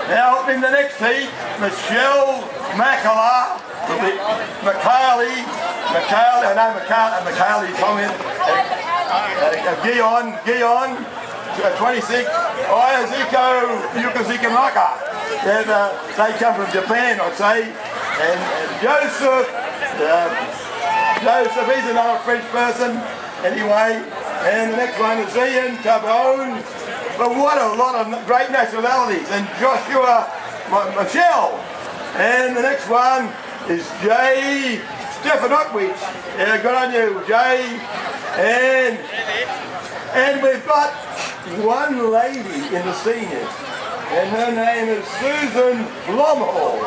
Now in the next heat, Michelle Macala will be Macaley's home in. Guion, 26, Ayazuko Yukazikamaka. They come from Japan, I'd say. And Joseph, he's another French person. Anyway, and the next one is Ian Tabone. But what a lot of great nationalities. And Joshua Michelle. And the next one is Jay Stefanovic. Yeah, good on you, Jay. And we've got one lady in the seniors, and her name is Susan Blomhall.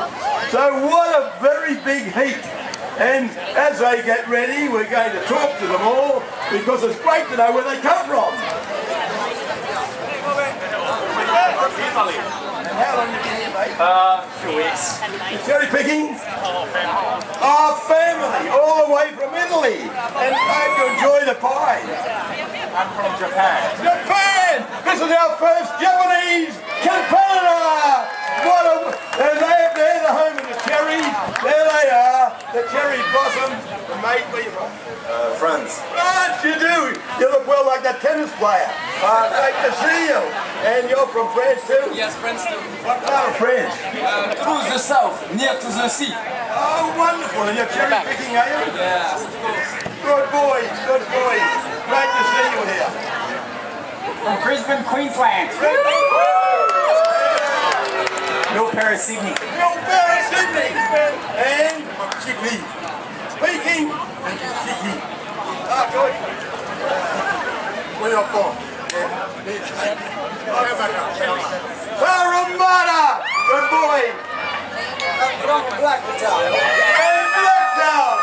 So what a very big heat. And as they get ready, we're going to talk to them all, because it's great to know where they come from. How long have you been here, mate? 2 weeks. Cherry picking? Our family, all the way from Italy. And hope you enjoy the pie. I'm from Japan. Japan! This is our first Japanese competitor! They're the home of the cherries. There they are, the cherry blossoms. Mate, where you from? France. France, you do! You look well like that tennis player. Great to see you. And you're from France too? Yes, France too. What part of France? Through the south, near to the sea. Oh, wonderful. And you're cherry picking, are you? Yes, of course. Good boys, good boys. Great to see you here. From Brisbane, Queensland. Milbury, Sydney. Milbury, Sydney. And Chickley. Speaking and Chickley. Ah, good. Where you're from? Parramatta. Good boy. I'm from Blacktown. And Blacktown.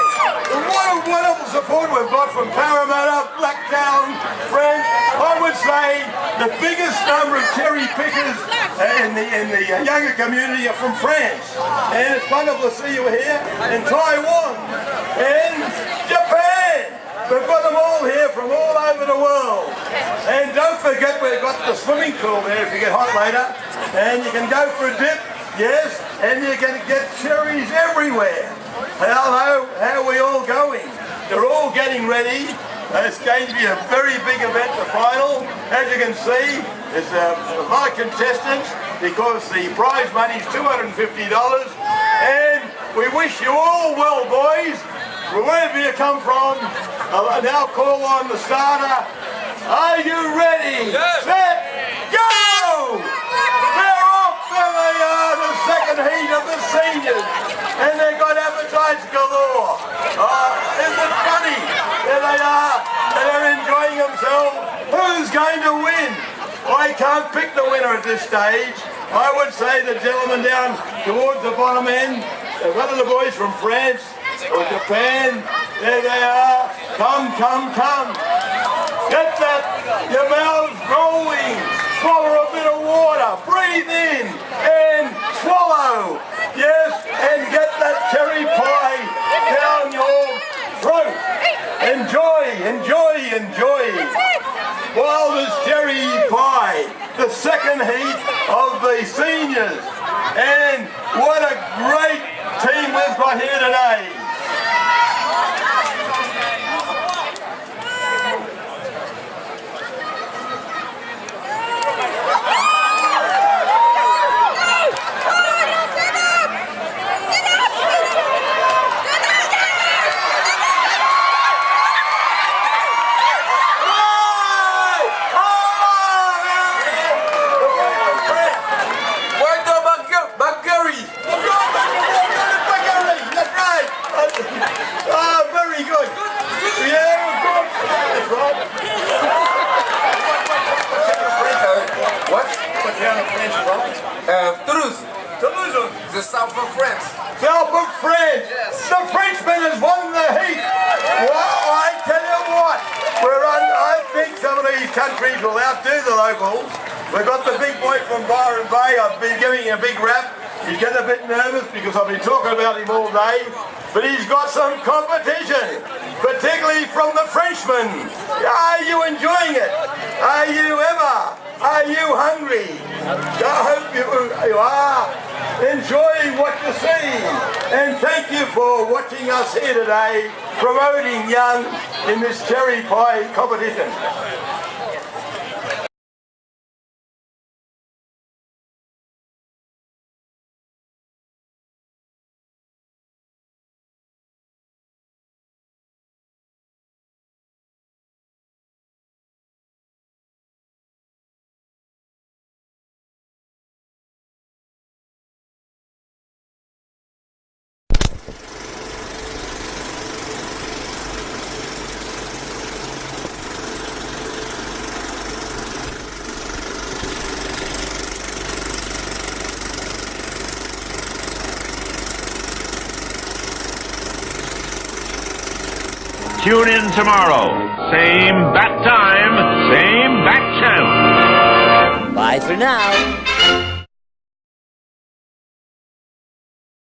What a wonderful support we've got from Parramatta, Blacktown, France. I would say the biggest number of cherry pickers in the younger community are from France. And it's wonderful to see you here in Taiwan and Japan. We've got them all here from all over the world. And don't forget, we've got the swimming pool there if you get hot later. And you can go for a dip, yes, and you can get cherries everywhere. How are we all going? They're all getting ready. It's going to be a very big event, the final. As you can see, there's a lot of contestants because the prize money is $250. And we wish you all well, boys. Wherever you come from, I'll now call on the starter. Are you ready? Yes. Set, go! They're off, there they are, the second heat of the seniors. And they've got appetites galore. Isn't it funny? There they are, and they're enjoying themselves. Who's going to win? I can't pick the winner at this stage. I would say the gentleman down towards the bottom end, one of the boys from France or Japan, there they are. Come, come, come. Get that, your mouth's rolling. Swallow a bit of water, breathe in and swallow. Yes, and get that cherry pie down your throat. Enjoy, enjoy, enjoy. Wilder's cherry pie, the second heat of the seniors. And what a great team we've got here today. Toulouse. The south of France. South of France. Yes. The Frenchman has won the heat. Well, I tell you what, I think some of these countries will outdo the locals. We've got the big boy from Byron Bay. I've been giving him a big rap. He's getting a bit nervous because I've been talking about him all day. But he's got some competition, particularly from the Frenchmen. Are you enjoying it? Are you ever? Are you hungry? I hope you are enjoying what you see. And thank you for watching us here today, promoting young in this cherry pie competition. Tune in tomorrow. Same bat time, same bat channel. Bye for now.